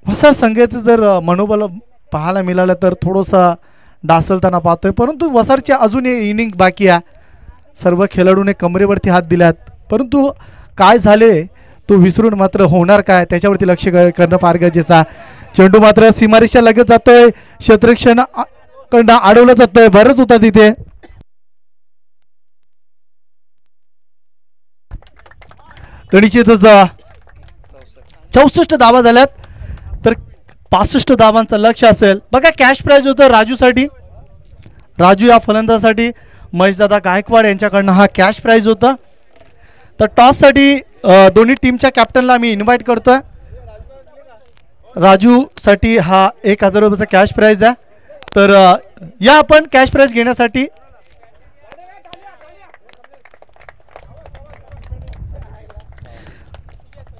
वसार संघाचं जर मनोबल पाहायला मिळालं तर थोडंसं डासलताना पाहतोय, परंतु वसारची अजून इनिंग बाकी आहे. सर्व खेळाडूने कमरेवरती हात दिल्यात, परंतु काय झाले तो विसरून मात्र होणार काय त्याच्यावरती लक्ष करणं फार गरजेचं आहे. चेंडू मात्र सीमारेषा लगत जातोय, क्षेत्ररक्षण कडनं अडवलं जातोय, भरत होता तिथे. निश्चितच 64 धावा झाल्यात, तर 65 धावांचं लक्ष असेल. बघा कॅश प्राइज होतं राजूसाठी, राजू या फलंदाजासाठी महेशदादा गायकवाड यांच्याकडनं हा कॅश प्राइज होता. तर टॉससाठी दोन्ही टीमच्या कॅप्टनला मी इन्व्हाइट करतोय. राजूसाठी हा 1000 रुपयाचा कॅश प्राइज आहे. तर या आपण कॅश प्राइज घेण्यासाठी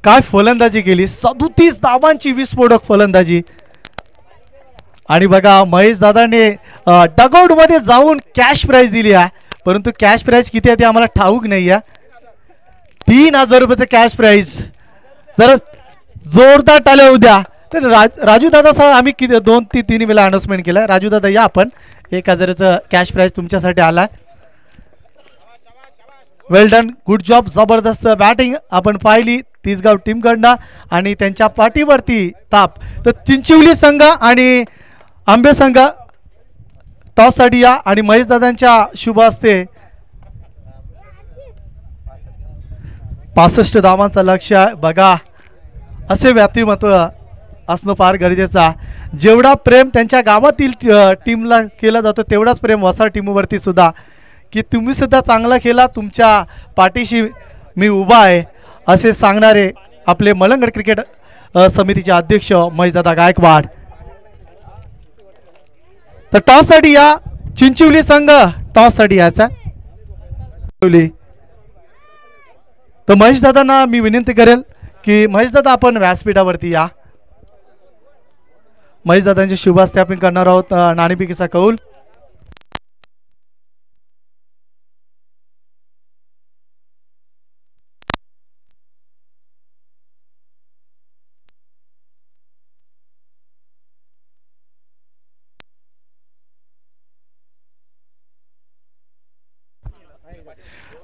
काय फलंदाजी केली, 37 धावांची विस्फोटक फलंदाजी. आणि बघा महेश दादाने डगआउट मध्ये जाऊन कॅश प्राइज दिली आहे, परंतु कॅश प्राइज किती आहे ते आम्हाला ठाऊक नाही आहे. 3000 रुपयाचं कॅश प्राइज. जर जोरदार टाळ्या उद्या. तर राजू दादा सर आम्ही किती 2-3 वेळा अनाउन्समेंट केलं. राजू दादा या आपण 1000चं कॅश प्राइज तुमच्यासाठी आला. वेल डन, गुड जॉब, जबरदस्त बॅटिंग आपण पाहिली तिसगाव टीमकडनं आणि त्यांच्या पाठीवरती ताप. तर चिंचिवली संघ आणि आंबे संघ टॉससाठी या आणि महेश दादांच्या शुभ हस्ते 65 धावांचं लक्ष आहे. बघा असे व्यक्तिमत्व असणं फार गरजेचं आहे. जेवढा प्रेम त्यांच्या गावातील टीमला केला जातो तेवढाच प्रेम वसार टीमवरती सुद्धा, की तुम्ही सुद्धा चांगला खेळा, तुमच्या पाठीशी मी उभा आहे असे सांगणारे आपले मलंगड क्रिकेट समितीचे अध्यक्ष महेशदादा गायकवाड. तर टॉससाठी या चिंचिवली संघ, टॉससाठी याचा. तर महेशदादांना मी विनंती करेल की महेशदादा आपण व्यासपीठावरती या. महेशदादांचे शुभ हस्ते आपण करणार आहोत नाणेफेकीचा कौल.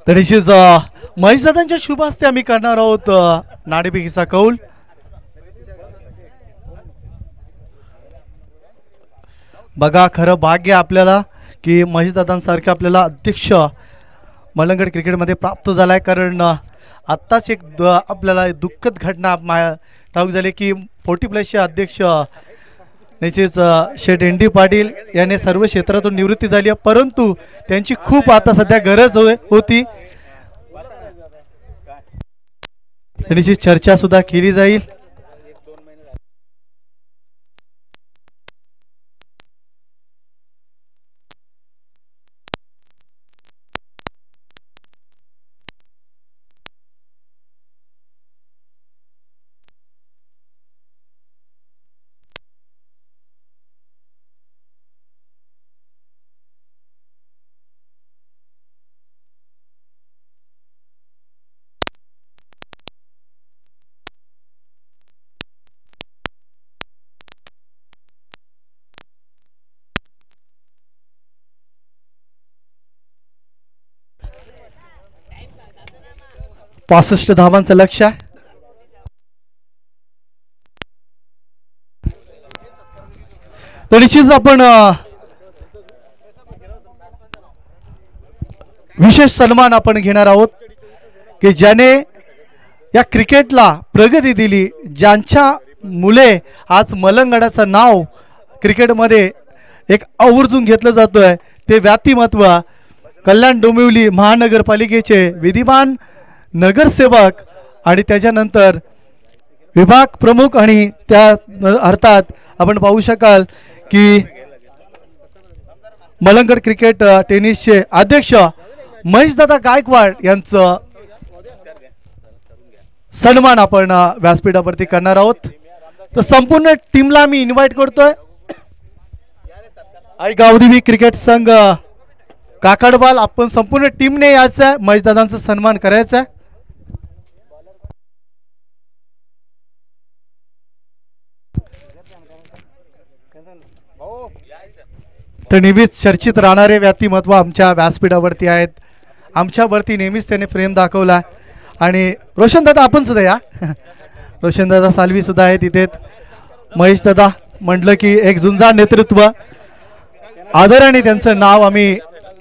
तर निश्चित महेशदादांच्या शुभ हस्ते आम्ही करणार आहोत नाणेफेकीचा कौल. बघा खरं भाग्य आपल्याला की महेशदादांसारखे आपल्याला अध्यक्ष मलंगड क्रिकेटमध्ये प्राप्त झाला आहे. कारण आत्ताच एक आपल्याला दुःखद घटना ठाऊक झाली की 40+ अध्यक्ष निश्चित शेठ एन.डी. पाटील यांनी सर्व क्षेत्रातून निवृत्ती झाली आहे, परंतु त्यांची खूप आता सध्या गरज होती. निश्चित चर्चा सुद्धा केली जाईल. पासष्ट धावांचं लक्ष आहे. तर निश्चित आपण विशेष सन्मान आपण घेणार आहोत की ज्याने या क्रिकेटला प्रगती दिली, ज्यांच्या मुले आज मलंगडाचं नाव क्रिकेटमध्ये एक आवर्जून घेतलं जातोय, ते व्यक्तिमत्व कल्याण डोंबिवली महानगरपालिकेचे विद्यमान नगरसेवक आणि त्याच्यानंतर विभाग प्रमुख आणि त्या अर्थात आपण पाहू शकाल की मलंगड क्रिकेट टेनिसचे अध्यक्ष महेशदादा गायकवाड यांचं सन्मान आपण व्यासपीठावरती करणार आहोत. तर संपूर्ण टीमला मी इन्व्हाइट करतोय. आई गावदेवी क्रिकेट संघ काकडवाल आपण संपूर्ण टीमने यायचं आहे, महेशदादांचा सन्मान करायचा आहे. तर नेहमीच चर्चित राहणारे व्यक्तिमत्व आमच्या व्यासपीठावरती आहेत. आमच्यावरती नेहमीच त्याने प्रेम दाखवला. आणि रोशनदादा आपण सुद्धा या. रोशनदादा सालवी सुद्धा आहे तिथे. महेशदादा म्हटलं की एक झुंजार नेतृत्व, आदराने त्यांचं नाव आम्ही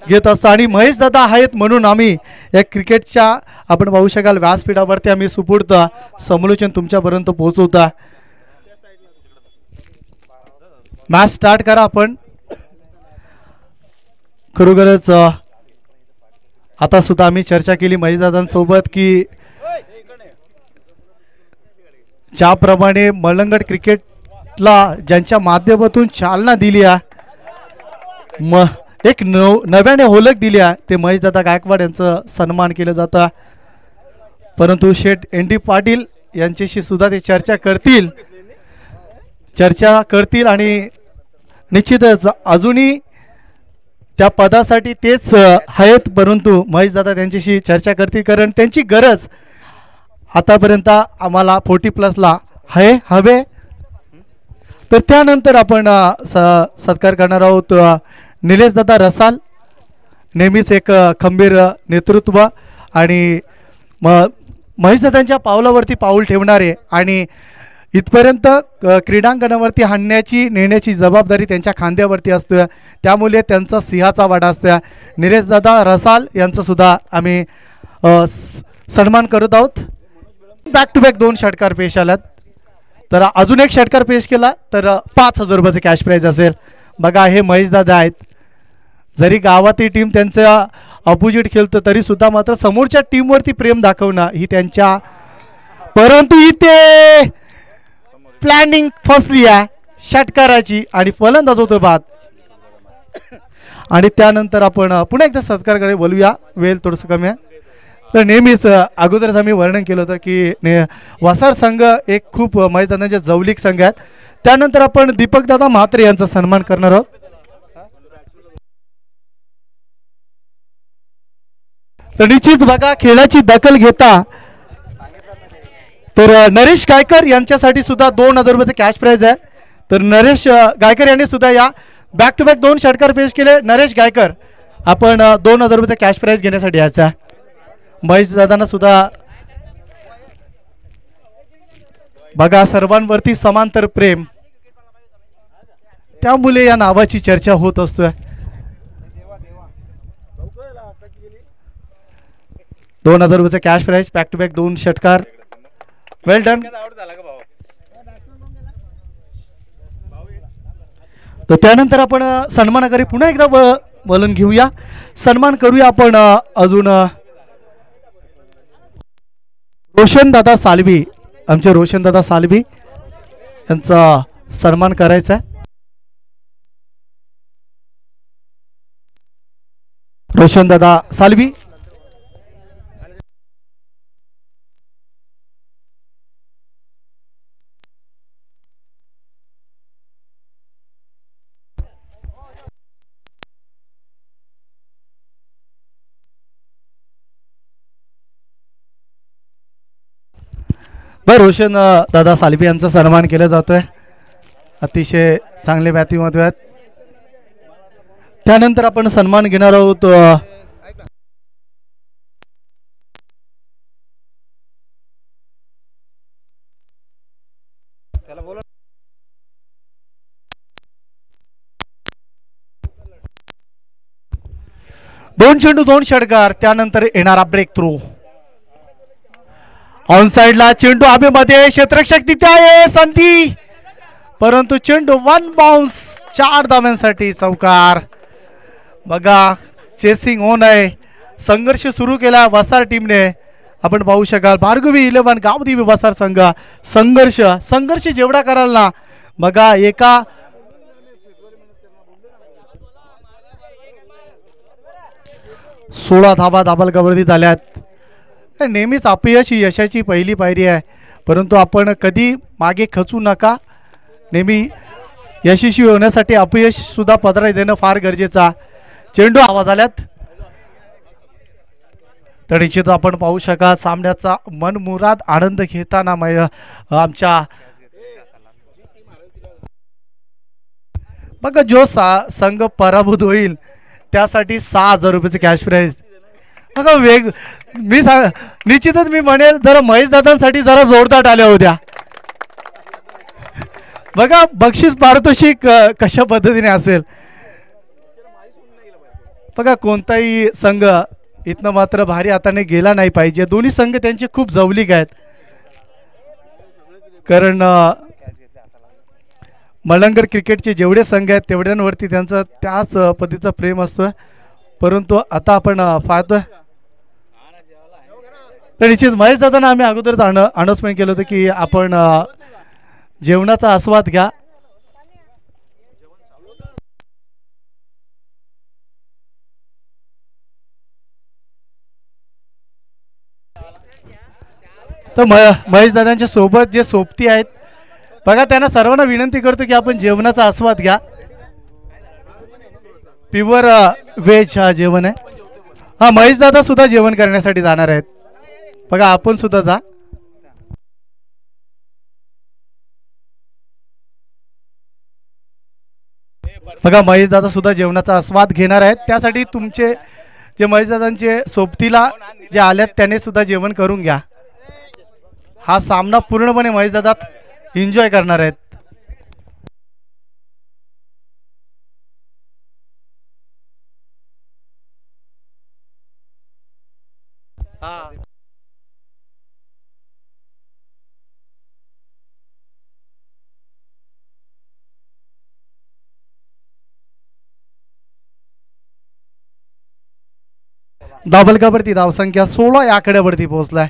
घेत असतो. आणि महेशदादा आहेत म्हणून आम्ही या क्रिकेटच्या आपण पाहू शकाल व्यासपीठावरती आम्ही सुपूर्त समालोचन तुमच्यापर्यंत पोहोचवता. मॅच स्टार्ट करा आपण. खरोखरच आता सुद्धा आम्ही चर्चा केली महेशदादांसोबत की ज्याप्रमाणे मलंगड क्रिकेटला ज्यांच्या माध्यमातून चालना दिली आहे, एक नव्याने होलक दिली आहे, ते महेशदादा गायकवाड यांचं सन्मान केलं जातं. परंतु शेठ एन डी पाटील यांच्याशी सुद्धा ते चर्चा करतील आणि निश्चितच अजूनही त्या पदासाठी तेच आहेत. परंतु महेशदादा त्यांच्याशी चर्चा करतील कारण त्यांची गरज आतापर्यंत आम्हाला 40+ हवे. तर त्यानंतर आपण सत्कार करणार आहोत निलेशदादा रसाल. नेहमीच एक खंबीर नेतृत्व आणि महेशदादांच्या पावलावरती पाऊल ठेवणारे आणि इथपर्यंत क्रीडांगणावरती नेण्याची जबाबदारी त्यांच्या खांद्यावरती असतं. त्यामुळे त्यांचा सिंहाचा वाटा असतो. निलेशदादा रसाल यांचा सुद्धा आम्ही सन्मान करत आहोत. बॅक टू बॅक 2 षटकार पेश आल्यात. तर अजून एक षटकार पेश केला तर 5,000 रुपयाचे कॅश प्राईज असेल. बघा हे महेशदादा आहेत. जरी गावातील टीम त्यांच्या अपोजिट खेळतं तरी सुद्धा मात्र समोरच्या टीमवरती प्रेम दाखवणं ही त्यांच्या, परंतु इथे प्लॅनिंग फसली आहे षटकाराची आणि फलंदाज होतो बाद. आणि त्यानंतर आपण पुन्हा एकदा सत्कारकडे बोलूया. वेळ थोडंसं कमी आहे. तर नेहमीच अगोदरच आम्ही वर्णन केलं होतं की वसार संघ एक खूप महेशदादांचे जवळीक संघ आहेत. त्यानंतर आपण दीपकदादा म्हात्रे यांचा सन्मान करणार आहोत. तर निश्चित बघा खेळाची दखल घेता तर नरेश गायकर यांच्यासाठी सुद्धा 2,000 रुपयाचे कॅश प्राईज आहे. तर नरेश गायकर यांनी सुद्धा या बॅक टू बॅक 2 षटकार पेश केले. नरेश गायकर आपण 2,000 रुपयाचे कॅश प्राईज घेण्यासाठी यायचा. महेशदादांना सुद्धा बघा सर्वांवरती समांतर प्रेम, त्यामुळे या नावाची चर्चा होत असतोय. 2,000 रुपयाचे cash prize, back to back 2 षटकार. Well done. तर त्यानंतर आपण सन्मानाकडे पुन्हा एकदा वळण घेऊया. सन्मान करूया आपण अजून रोशनदादा सालवी. आमचे रोशनदादा सालवी यांचा सन्मान करायचा आहे. रोशनदादा सालवी. रोशन दादा सालवी यांचा सन्मान केला जातोय. अतिशय चांगले व्यक्तिमत्व आहेत. त्यानंतर आपण सन्मान घेणार आहोत दोन चेंडू 2 षटकार. त्यानंतर येणारा ब्रेक थ्रू. ऑन साइडला चेंडू हवेमध्ये, क्षेत्ररक्षक तिथे आहे संधी, परंतु चेंडू 1 बाउन्स. 4 धाव्यांसाठी चौकार. बघा चेसिंग होन आहे. संघर्ष सुरू केला वसार टीमने. आपण पाहू शकाल भार्गवी 11 गावदेवी वसार संघ. संघर्ष जेवढा कराल ना, बघा एका 16 धावा दाबालगवरती झाल्यात. नेहमीच अपयश ही यशाची पहिली पायरी आहे, परंतु आपण कधी मागे खचू नका. नेहमी यशस्वी होण्यासाठी अपयश सुद्धा पदरात देणं फार गरजेचं. चेंडू आवाज आल्यात. तर निश्चित आपण पाहू शकाल सामन्याचा मनमुराद आनंद घेताना आमच्या बघा जो संघ पराभूत होईल त्यासाठी 6,000 रुपयाचे कॅश प्राईज. बघा मी निश्चितच मी म्हणेल जरा महेश दादांसाठी जरा जोरदार आल्या होत्या. बघा बक्षीस पारितोषिक कशा पद्धतीने असेल. बघा कोणताही संघ इथनं मात्र भारी हाताने गेला नाही पाहिजे. दोन्ही संघ त्यांचे खूप जवळीक आहेत, कारण मलंगड क्रिकेटचे जेवढे संघ आहेत तेवढ्यांवरती त्यांचं त्याच पद्धतीचं प्रेम असतोय. परंतु आता आपण पाहतोय तर निश्चित महेश दादांना आम्ही अगोदरच अनाउन्समेंट केलं होतं की आपण जेवणाचा आस्वाद घ्या. तर महेश दादांच्या सोबत जे सोबती आहेत बघा त्यांना सर्वांना विनंती करतो की आपण जेवणाचा आस्वाद घ्या. प्युअर व्हेज हा जेवण आहे. हा महेश दादा सुद्धा जेवण करण्यासाठी जाणार आहेत. बघा आपण सुद्धा जा. बघा महेश दादा सुद्धा जेवणाचा आस्वाद घेणार आहेत. त्यासाठी तुमचे जे महेश दादांचे सोबतीला जे आल्यात त्याने सुद्धा जेवण करून घ्या. हा सामना पूर्णपणे महेश दादा एन्जॉय करणार आहेत. दाबलकावरती धावसंख्या 16 या आकड्यावरती पोहोचलाय.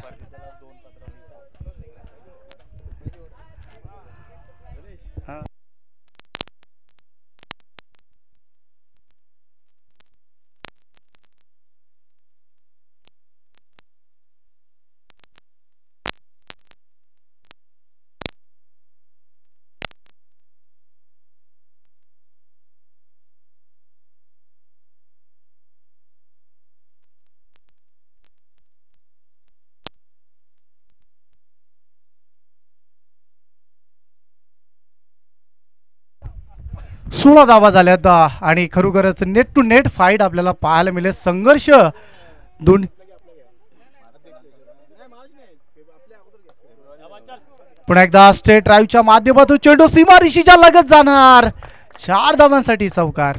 सोळा धावा झाल्यात आणि खरोखरच नेट टू नेट फाईट आपल्याला पाहायला मिळेल. संघर्ष दोन पुन्हा एकदा स्टेट ड्राईव्हच्या माध्यमातून चेंडू सीमारेषेच्या लगत जाणार. 4 धावांसाठी चौकार.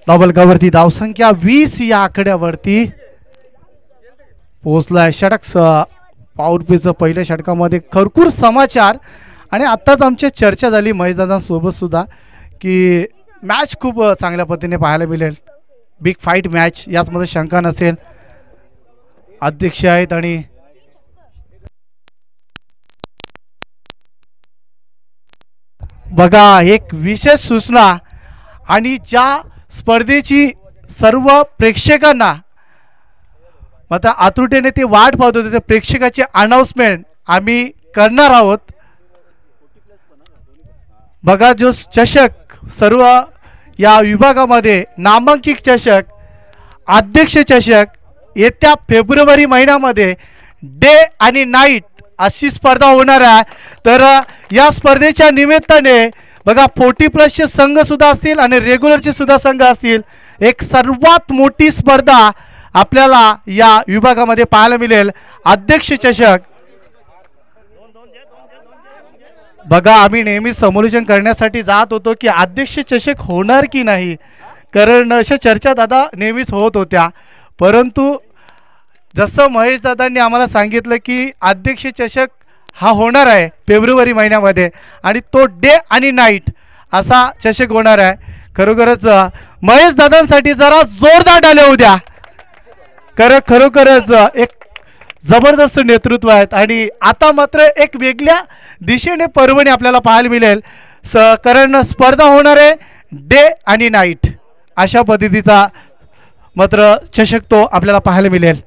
धावलकावरती धावसंख्या 20 या आकड्यावरती पोहोचलाय. षटक पॉवरप्लेचं पहिल्या षटकामध्ये खरपूर समाचार. आणि आत्ताच आमची चर्चा झाली महेशदादांसोबत सुद्धा की मॅच खूप चांगल्या पद्धतीने पाहायला मिळेल. बिग फाईट मॅच याचमध्ये शंका नसेल. अध्यक्ष आहेत आणि बघा एक विशेष सूचना आणि ज्या स्पर्धेची सर्व प्रेक्षकांना आता आतुरतेने ते वाट पाहत होते, प्रेक्षकाची अनाउन्समेंट आम्ही करणार आहोत. बघा जो चषक सर्व या विभागामध्ये नामांकित चषक, अध्यक्ष चषक येत्या फेब्रुवारी महिन्यामध्ये डे आणि नाईट अशी स्पर्धा होणार आहे. तर या स्पर्धेच्या निमित्ताने बघा 40+ संघ सुद्धा असतील आणि रेग्युलरचे सुद्धा संघ असतील. एक सर्वात मोठी स्पर्धा आपल्याला या विभागामध्ये पाहायला मिळेल, अध्यक्ष चषक. बघा आम्ही नेहमी समालोचन करण्यासाठी जात होतो की अध्यक्ष चषक होणार की नाही, कारण अशा चर्चा दादा नेहमीच होत होत्या. परंतु जसं महेश दादांनी आम्हाला सांगितलं की अध्यक्ष चषक हा होणार आहे फेब्रुवारी महिन्यामध्ये आणि तो डे आणि नाईट असा चषक होणार आहे. खरोखरच महेश दादांसाठी जरा जोरदार टाळ्या होऊ द्या. खरोखरच एक जबरदस्त नेतृत्व आहेत आणि आता मात्र एक वेगळ्या दिशेने पर्वणी आपल्याला पाहायला मिळेल. कारण स्पर्धा होणार आहे डे आणि नाईट अशा पद्धतीचा मात्र चषक तो आपल्याला पाहायला मिळेल.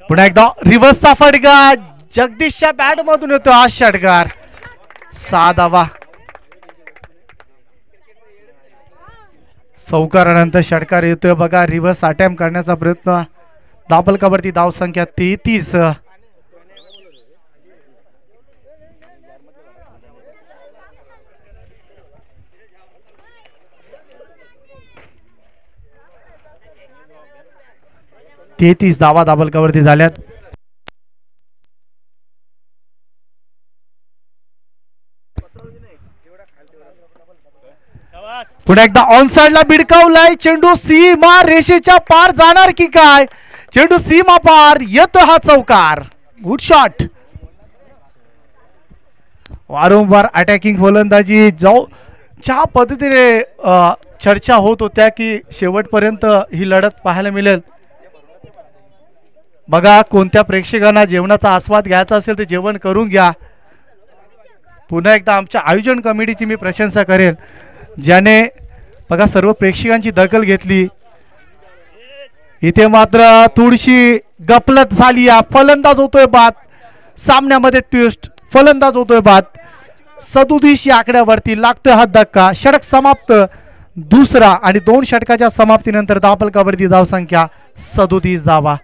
पुन्हा एकदा रिव्हर्सचा फटका जगदीशच्या बॅट मधून येतो हा षटकार. 6 धावा. चौकारानंतर षटकार येतोय बघा. रिव्हर्स अटेम्प्ट करण्याचा प्रयत्न. धावफलकावरती धाव संख्या 33. धावा धावफलकावरती झाल्यात. पुन्हा एकदा ऑन साइडला भिडकावलाय चेंडू. सीमा रेषेच्या पार जाणार की काय. चेंडू सीमा पार येतो हा चौकार. Good shot. वारंवार अटॅकिंग फलंदाजी जाऊ ज्या पद्धतीने चर्चा होत होत्या की शेवटपर्यंत ही लढत पाहायला मिळेल. बघा कोणत्या प्रेक्षकांना जेवणाचा आस्वाद घ्यायचा असेल तर जेवण करून घ्या. पुन्हा एकदा आमच्या आयोजन कमिटीची मी प्रशंसा करेन ज्याने बघा सर्व प्रेक्षकांची दखल घेतली. इथे मात्र थोडीशी गफलत झाली. फलंदाज होतोय बाद. सामन्यामध्ये ट्विस्ट. फलंदाज होतोय बाद. 37 या आकड्यावरती लागतोय हा धक्का. षटक समाप्त. दुसरा आणि 2 षटकाच्या समाप्तीनंतर धावफलकावरती धाव संख्या 37 धावा.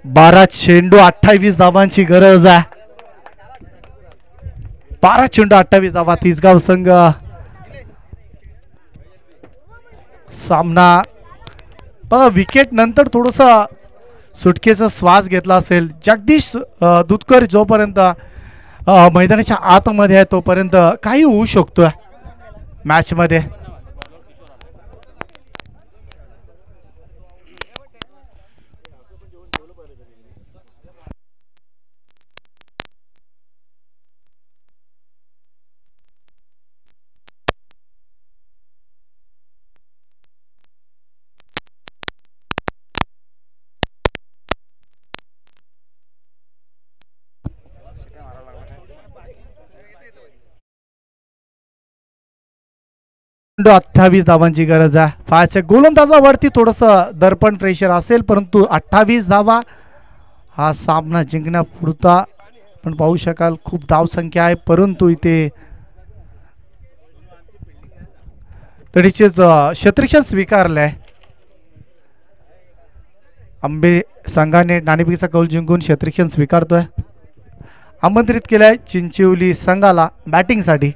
बारा चेंडू 28 धावांची गरज आहे. 12 चेंडू 28 धावा. तिसगाव संघ सामना बघा विकेट नंतर थोडंसं सुटकेचा श्वास घेतला असेल. जगदीश दुधकर जोपर्यंत मैदानाच्या आतमध्ये आहे तोपर्यंत काही होऊ शकतोय मॅच मध्ये. चेंडू 28 धावांची गरज आहे. फायच्या गोलंदाजावरती थोडंसं दर्पण प्रेशर असेल परंतु 28 धावा हा सामना जिंकण्यापुरता आपण पाहू शकाल. खूप धावसंख्या आहे परंतु इथे तडीचेच क्षेत्ररक्षण स्वीकारलंय. आंबे संघाने नाणेफेकीचा कौल जिंकून क्षेत्ररक्षण स्वीकारतोय. आमंत्रित केलंय चिंचोली संघाला बॅटिंगसाठी.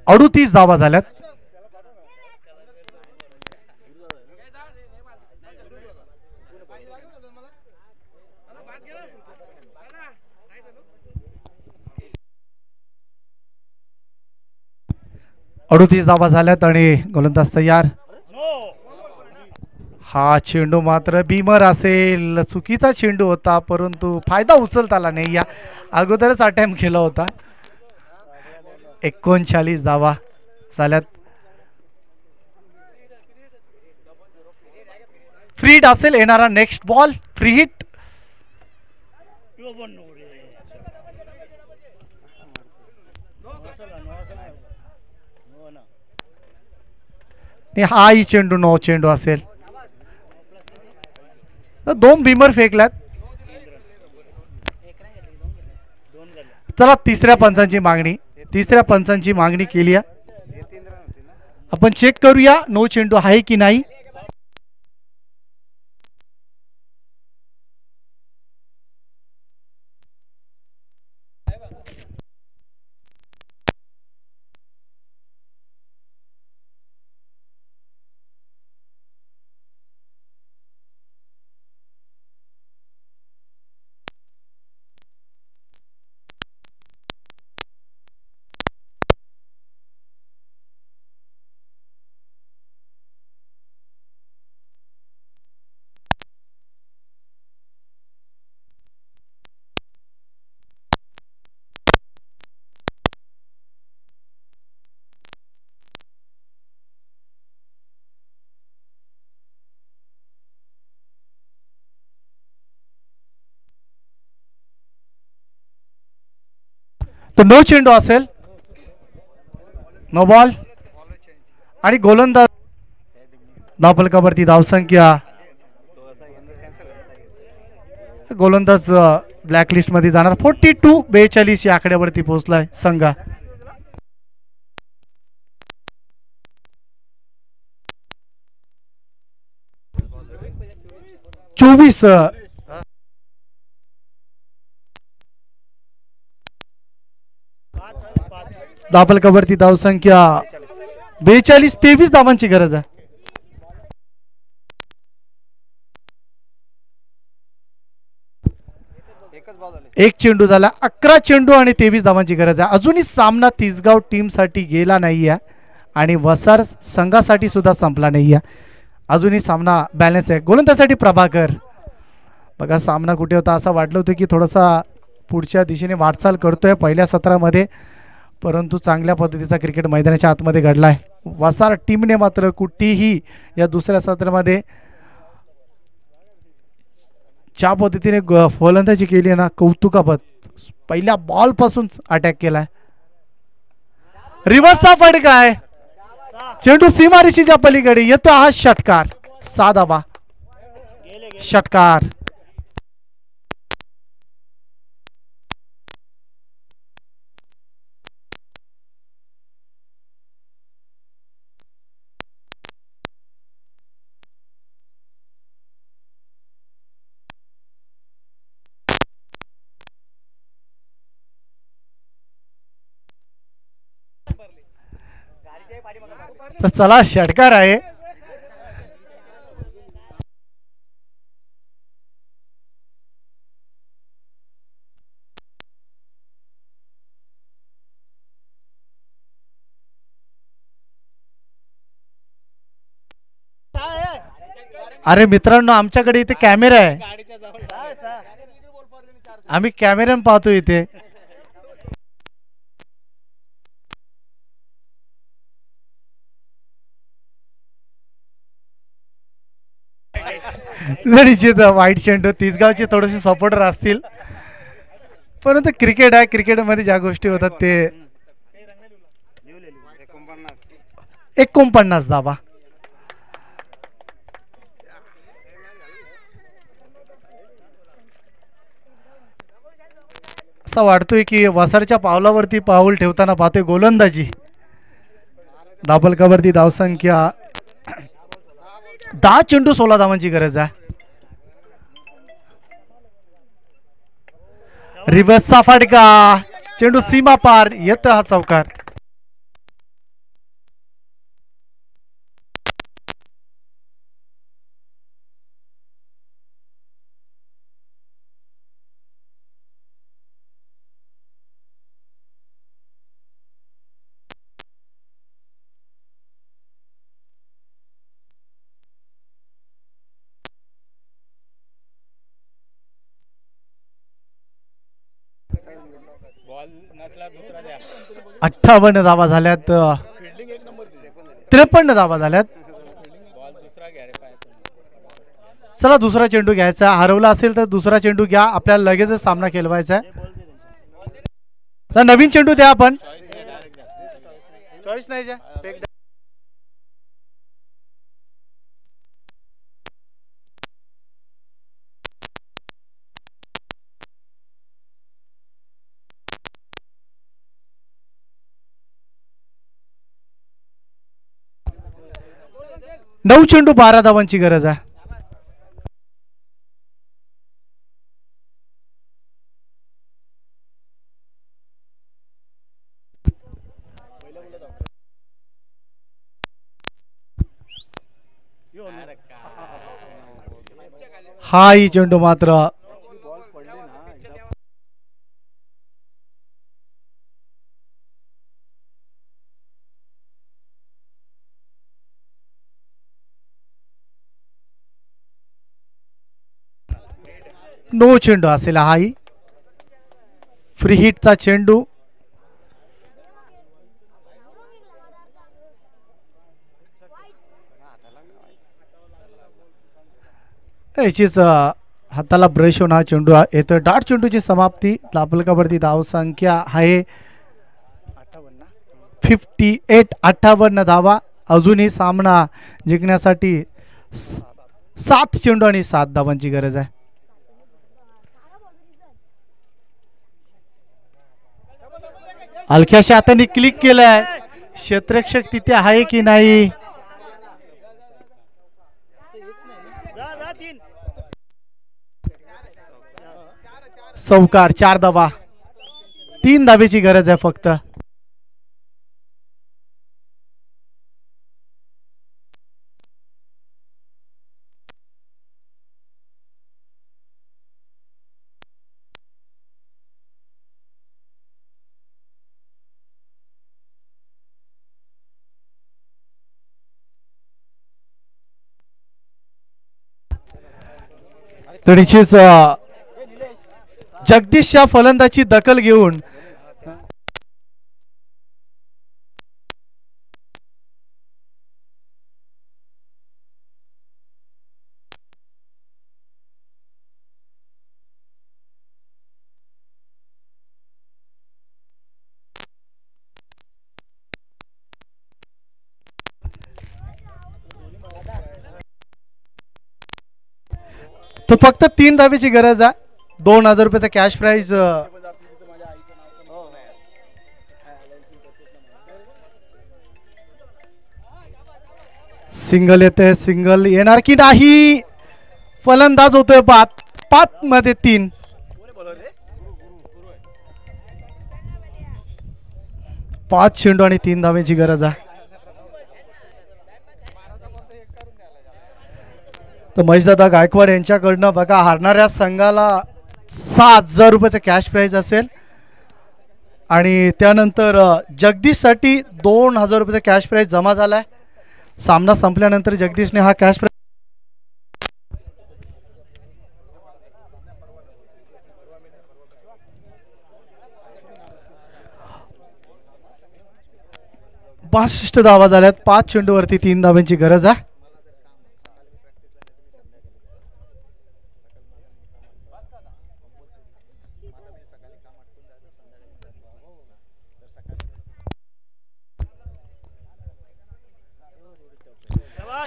अडतीस धावा झाल्यात. आणि गोलंदाज तयार. हा चेंडू मात्र बीमर असेल. चुकीचा चेंडू होता परंतु फायदा उचलता आला नाही. या अगोदरच अटेम्प्ट केला होता. 39 धावा झाल्यात. फ्री हिट असेल येणारा नेक्स्ट बॉल. Free hit. हाही चेंडू नो चेंडू असेल. दोन भीमर फेकल्यात. चला तिसऱ्या पंचांची मागणी केली आहे. आपण चेक करूया नो चेंडू आहे की नाही. तो नो चेंडू असेल. No ball. आणि गोलंदाज धावफलकावरती धावसंख्या. गोलंदाज ब्लॅकलिस्ट मध्ये जाणार. 42 या आकड्यावरती पोहोचलाय संघ. चोवीस धावफलकावरती धावसंख्या 42-23 धावांची गरज आहे. एक चेंडू झाला. 11 चेंडू आणि 23 धावांची गरज आहे. अजूनही सामना तिसगाव टीम साठी गेला नाहीये आणि वसार संघासाठी सुद्धा संपला नाहीये. अजूनही सामना बॅलन्स आहे. गोलंदाजासाठी प्रभाकर. बघा सामना कुठे होता असं वाटलं होतं की थोडासा पुढच्या दिशेने वाटचाल करतोय पहिल्या सत्रामध्ये, परंतु चांगल्या पद्धतीचा क्रिकेट मैदानाच्या आतमध्ये घडलाय. वसार टीमने मात्र कुठेही या दुसऱ्या सत्रामध्ये ज्या पद्धतीने फलंदाजी केली आहे ना, कौतुकापद. पहिल्या बॉल पासून अटॅक केलाय. रिव्हर्सचा फटका आहे. चेंडू सीमारेषेच्या पलीकडे येतो. हा षटकार. साधा बा षटकार. तर चला षटकार आहे. अरे मित्रांनो आमच्याकडे इथे कॅमेरा आहे. आम्ही कॅमेऱ्याने पाहतो इथे. निश्चित वाईट चेंडू. तिसगावचे थोडेसे सपोर्टर असतील, परंतु क्रिकेट आहे. क्रिकेटमध्ये ज्या गोष्टी होतात ते 49 धावा. असं वाटतोय की वसारच्या पावलावरती पाऊल ठेवताना पाहतोय गोलंदाजी. धावफलकावरती धावसंख्या 10 चेंडू 16 धावांची गरज आहे. रिव्हर्सचा फटका. चेंडू सीमा पार येतो. हा चौकार. 58 धावा झाल्यात, 53 धावा झाल्यात. चला दुसरा चेंडू घ्यायचा, हरवला असेल तर दुसरा चेंडू घ्या, आपल्याला लगेचच सामना खेळवायचा आहे. तर नवीन चेंडू द्या आपण. चॉईस नाही द्या. 9 चेंडू 12 धावांची गरज आहे. हा ही चेंडू मात्र नो चेंडू असेल. हाही फ्री हिटचा चेंडू. याचीच हाताला ब्रश होऊन हा चेंडू येतो. डाट चेंडूची समाप्ती. लापलकावरती धाव संख्या आहे 58. 58 धावा. अजूनही सामना जिंकण्यासाठी 7 चेंडू आणि 7 धावांची गरज आहे. हलक्याशा हाताने क्लिक केलाय. क्षेत्ररक्षक तिथे आहे की नाही. चौकार. 4 धावा. 3 धावेची गरज आहे फक्त. तरीचीच जगदीशच्या फलंदाची दखल घेऊन तो फक्त 3 धावेची गरज आहे. 2000 रुपयाचा कॅश प्राइज. सिंगल येते. सिंगल येणार की नाही. फलंदाज होतोय 5 मध्ये 3. 5 चेंडू आणि 3 धावेची गरज आहे. तर महेशदादा गायकवाड यांच्याकडनं बघा हारणाऱ्या संघाला 6000 रुपयाचं कॅश प्राइज असेल आणि त्यानंतर जगदीशसाठी 2000 रुपयाचा कॅश प्राइज जमा झालाय. सामना संपल्यानंतर जगदीशने हा कॅश प्राइज बासष्ट धावा झाल्यात. 5 चेंडूवरती 3 धावांची गरज आहे.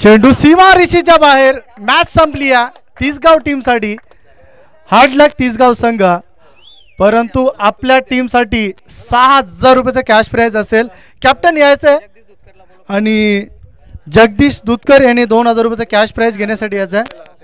चेंडू सीमा रेषेच्या बाहेर. मॅच संपली आहे तिसगाव टीम साठी. हार्ड लक तिसगाव संघ. परंतु आपल्या टीम साठी 6000 रुपयाचा कॅश प्राइज असेल. कॅप्टन यायचं आणि जगदीश दुधकर यांनी 2000 रुपयाचा कॅश प्राइज घेण्यासाठी यायचं आहे.